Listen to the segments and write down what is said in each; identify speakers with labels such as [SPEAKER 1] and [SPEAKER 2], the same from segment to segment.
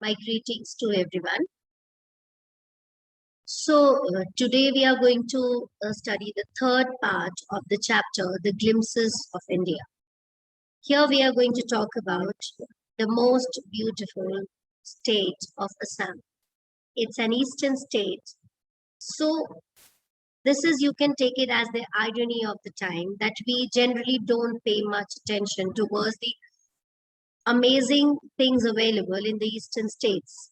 [SPEAKER 1] My greetings to everyone. Today we are going to study the third part of the chapter, The Glimpses of India. Here we are going to talk about the most beautiful state of Assam. It's an eastern state. So this is, you can take it as the irony of the time that we generally don't pay much attention towards the amazing things available in the eastern states.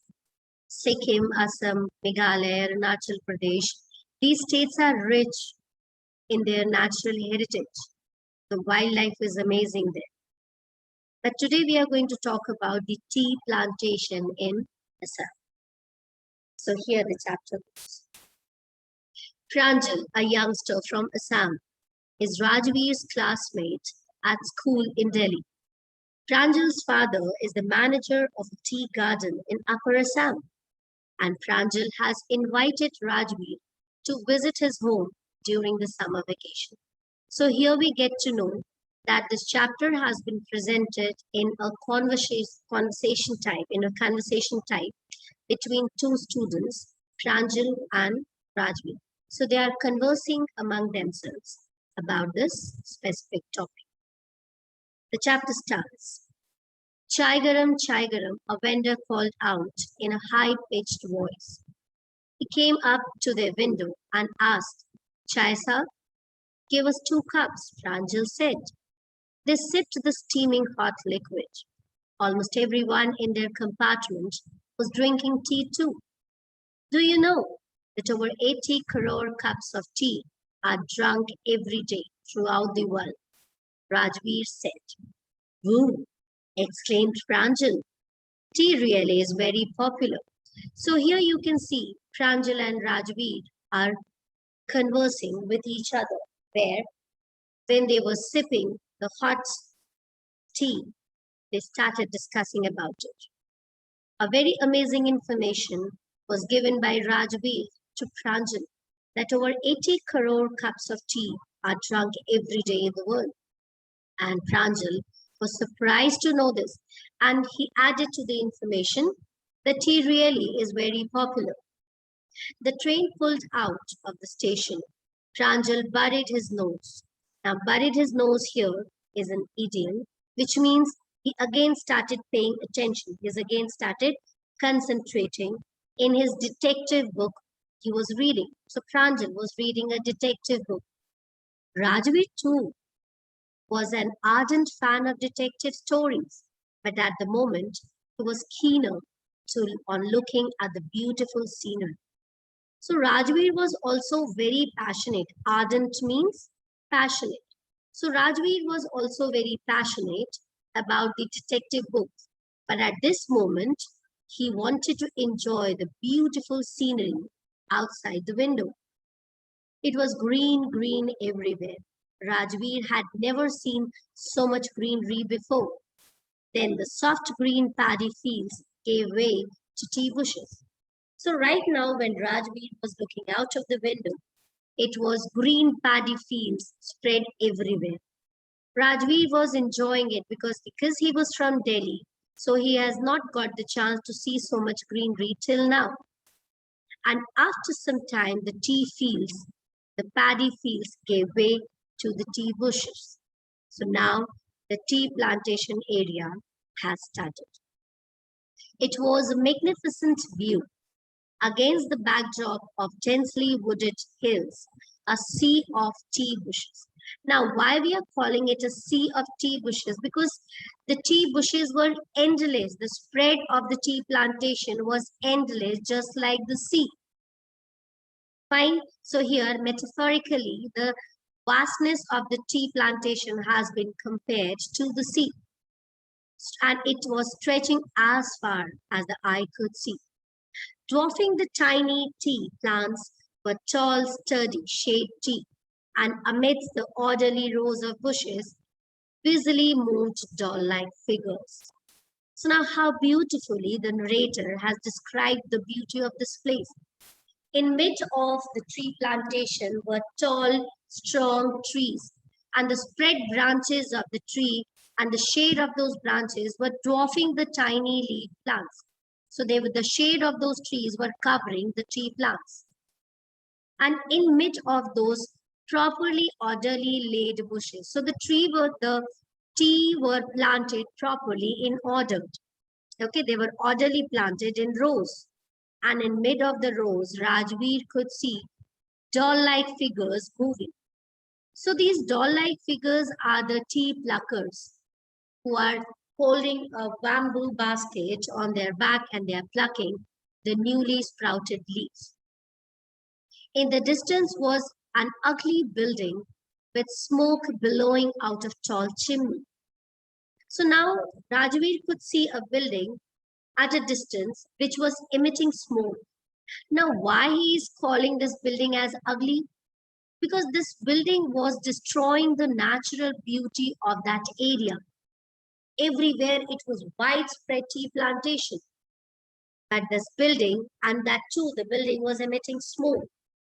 [SPEAKER 1] Sikkim, Assam, Meghalaya, Arunachal Pradesh. These states are rich in their natural heritage. The wildlife is amazing there. But today we are going to talk about the tea plantation in Assam. So here the chapter goes. Pranjal, a youngster from Assam, is Rajveer's classmate at school in Delhi. Pranjal's father is the manager of a tea garden in Upper Assam, and Pranjal has invited Rajveer to visit his home during the summer vacation. So here we get to know that this chapter has been presented in a conversation type between two students, Pranjal and Rajveer. So they are conversing among themselves about this specific topic. The chapter starts. Chai garam, a vendor called out in a high-pitched voice. He came up to their window and asked, Chai sir? Give us 2 cups, Pranjal said. They sipped the steaming hot liquid. Almost everyone in their compartment was drinking tea too. Do you know that over 80 crore cups of tea are drunk every day throughout the world? Rajveer said. Woo! Exclaimed Pranjal. Tea really is very popular. So here you can see Pranjal and Rajveer are conversing with each other, where when they were sipping the hot tea, they started discussing about it. A very amazing information was given by Rajveer to Pranjal that over 80 crore cups of tea are drunk every day in the world. And Pranjal was surprised to know this, and he added to the information that tea really is very popular. The train pulled out of the station. Pranjal buried his nose. Now, buried his nose here is an idiom, which means he again started paying attention. He again started concentrating in his detective book he was reading. So Pranjal was reading a detective book. Rajveer too was an ardent fan of detective stories, but at the moment he was keener on looking at the beautiful scenery. So Rajveer was also very passionate. Ardent means passionate. So Rajveer was also very passionate about the detective books, but at this moment he wanted to enjoy the beautiful scenery outside the window. It was green everywhere. Rajveer had never seen so much greenery before. Then the soft green paddy fields gave way to tea bushes. So right now when Rajveer was looking out of the window, it was green paddy fields spread everywhere. Rajveer was enjoying it because he was from Delhi, so he has not got the chance to see so much greenery till now. And after some time, the paddy fields gave way to the tea bushes. So now the tea plantation area has started. It was a magnificent view. Against the backdrop of densely wooded hills, a sea of tea bushes. Now, why we are calling it a sea of tea bushes? Because the tea bushes were endless. The spread of the tea plantation was endless, just like the sea. Fine. So here, metaphorically, the vastness of the tea plantation has been compared to the sea, and it was stretching as far as the eye could see. Dwarfing the tiny tea plants were tall, sturdy shade tea, and amidst the orderly rows of bushes, busily moved doll-like figures. So now how beautifully the narrator has described the beauty of this place. In mid of the tree plantation were tall, strong trees, and the spread branches of the tree and the shade of those branches were dwarfing the tiny leaf plants. So the shade of those trees were covering the tree plants. And in mid of those properly orderly laid bushes. So the tea were planted properly in order. Okay, they were orderly planted in rows. And in mid of the rows, Rajveer could see doll-like figures moving. So these doll-like figures are the tea pluckers who are holding a bamboo basket on their back and they are plucking the newly sprouted leaves. In the distance was an ugly building with smoke billowing out of tall chimney. So now Rajveer could see a building at a distance which was emitting smoke. Now why he is calling this building as ugly? Because this building was destroying the natural beauty of that area. Everywhere it was widespread tea plantation. But this building, and that too, the building was emitting smoke,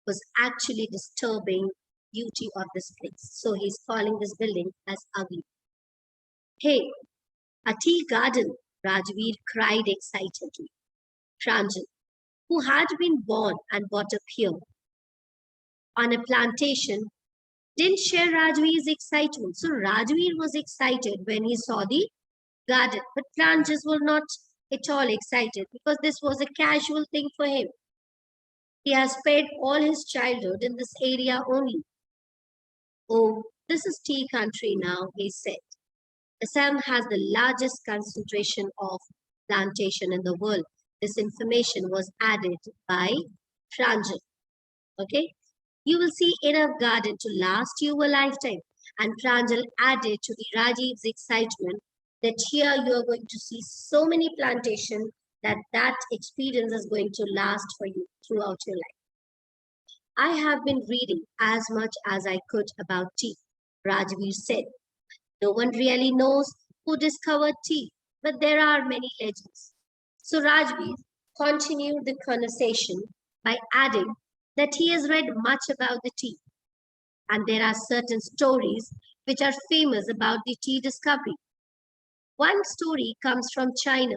[SPEAKER 1] was actually disturbing beauty of this place. So he's calling this building as ugly. Hey, a tea garden, Rajveer cried excitedly. Pranjal, who had been born and brought up here on a plantation, didn't share Rajveer's excitement. So Rajveer was excited when he saw the garden, but Pranjal was not at all excited because this was a casual thing for him. He has spent all his childhood in this area only. Oh, this is tea country now, he said. Assam has the largest concentration of plantation in the world. This information was added by Pranjal. Okay, you will see enough garden to last you a lifetime. And Pranjal added to the Rajiv's excitement that here you are going to see so many plantation that experience is going to last for you throughout your life. I have been reading as much as I could about tea, Rajveer said. No one really knows who discovered tea, but there are many legends. So Rajveer continued the conversation by adding that he has read much about the tea, and there are certain stories which are famous about the tea discovery. One story comes from China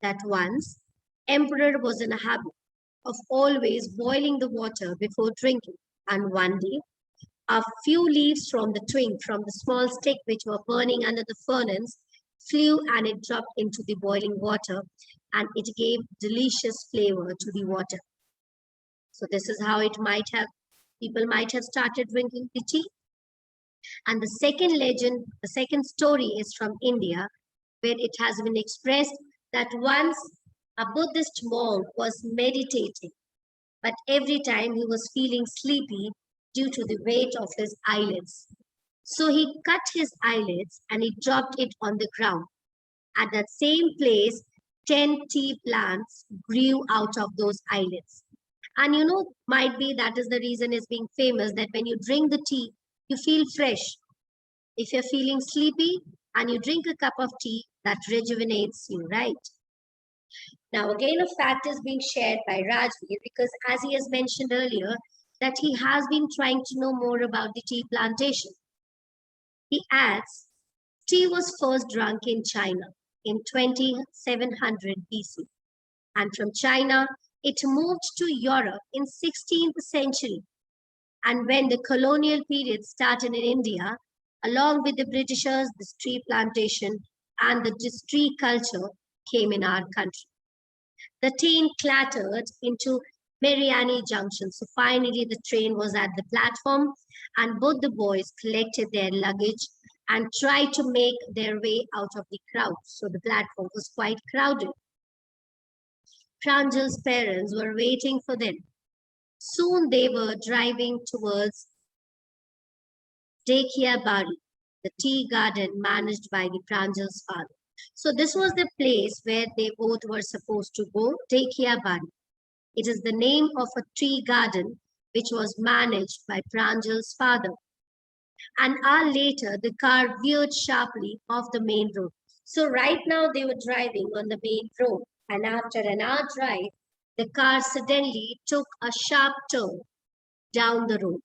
[SPEAKER 1] that once emperor was in a habit of always boiling the water before drinking, and one day a few leaves from the small stick which were burning under the furnace flew and it dropped into the boiling water and it gave delicious flavor to the water. So this is how people might have started drinking the tea. And the second story is from India, where it has been expressed that once a Buddhist monk was meditating, but every time he was feeling sleepy due to the weight of his eyelids. So he cut his eyelids and he dropped it on the ground. At that same place, 10 tea plants grew out of those eyelids. And might be that is the reason it's being famous that when you drink the tea, you feel fresh. If you're feeling sleepy and you drink a cup of tea, that rejuvenates you, right? Now, again, a fact is being shared by Rajveer because as he has mentioned earlier, that he has been trying to know more about the tea plantation. He adds, tea was first drunk in China in 2700 BC. And from China, it moved to Europe in 16th century. And when the colonial period started in India, along with the Britishers, the tea plantation and the tea culture came in our country. The train clattered into Mariani Junction. So finally, the train was at the platform, and both the boys collected their luggage and tried to make their way out of the crowd. So the platform was quite crowded. Pranjal's parents were waiting for them. Soon they were driving towards Dekia Bari, the tea garden managed by the Pranjal's father. So this was the place where they both were supposed to go, Dekia Bari. It is the name of a tea garden which was managed by Pranjal's father. An hour later, the car veered sharply off the main road. So right now they were driving on the main road. And after an hour drive, the car suddenly took a sharp turn down the road.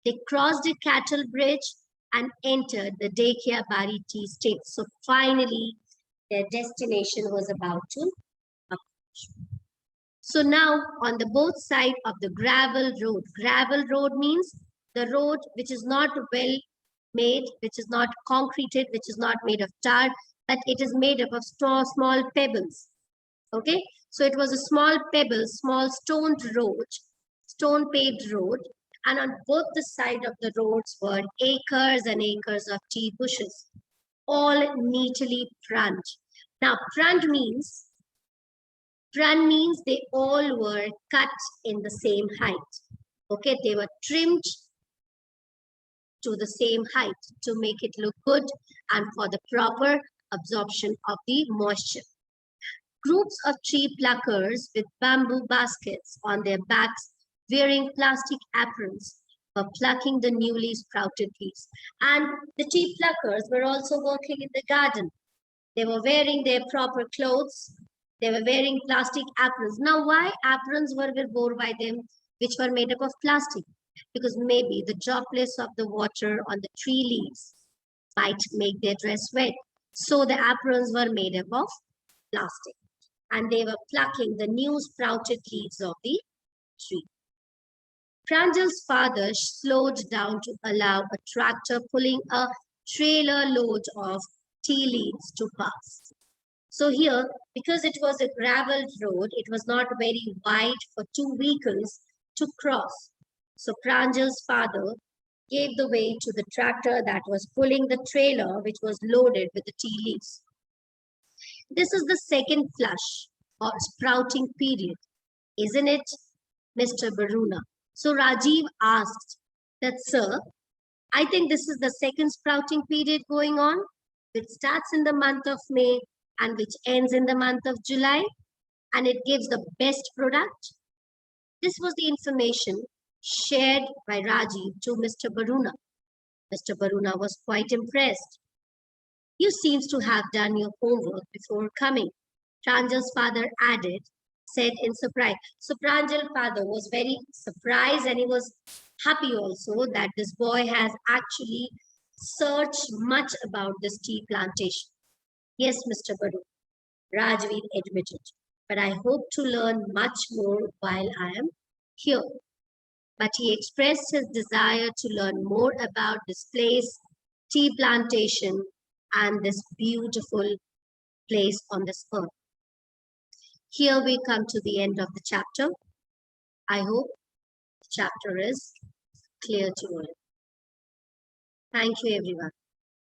[SPEAKER 1] They crossed a cattle bridge and entered the Dekia Bari tea estate. So finally, their destination was about to So now on the both side of the gravel road means the road which is not well made, which is not concreted, which is not made of tar, but it is made up of small pebbles. Okay, so it was a small pebble, small stone paved road, and on both the side of the roads were acres and acres of tea bushes, all neatly pruned. Now, prun means they all were cut in the same height. Okay, they were trimmed to the same height to make it look good and for the proper absorption of the moisture. Groups of tree pluckers with bamboo baskets on their backs, wearing plastic aprons, were plucking the newly sprouted leaves. And the tree pluckers were also working in the garden. They were wearing their proper clothes. They were wearing plastic aprons. Now, why aprons were worn by them, which were made up of plastic? Because maybe the droplets of the water on the tree leaves might make their dress wet. So the aprons were made up of plastic. And they were plucking the new sprouted leaves of the tree. Pranjal's father slowed down to allow a tractor pulling a trailer load of tea leaves to pass. So here, because it was a gravel road, it was not very wide for two vehicles to cross. So Pranjal's father gave the way to the tractor that was pulling the trailer, which was loaded with the tea leaves. This is the second flush or sprouting period, isn't it, Mr. Baruna? So Rajiv asked that, sir, I think this is the second sprouting period going on, which starts in the month of May and which ends in the month of July, and it gives the best product. This was the information shared by Rajiv to Mr. Baruna. Mr. Baruna was quite impressed. You seems to have done your homework before coming, Pranjal's father said in surprise. So Pranjal's father was very surprised and he was happy also that this boy has actually searched much about this tea plantation. Yes, Mr. Baru, Rajveer admitted, but I hope to learn much more while I am here. But he expressed his desire to learn more about this place, tea plantation, and this beautiful place on this earth. Here we come to the end of the chapter. I hope the chapter is clear to all. Thank you, everyone.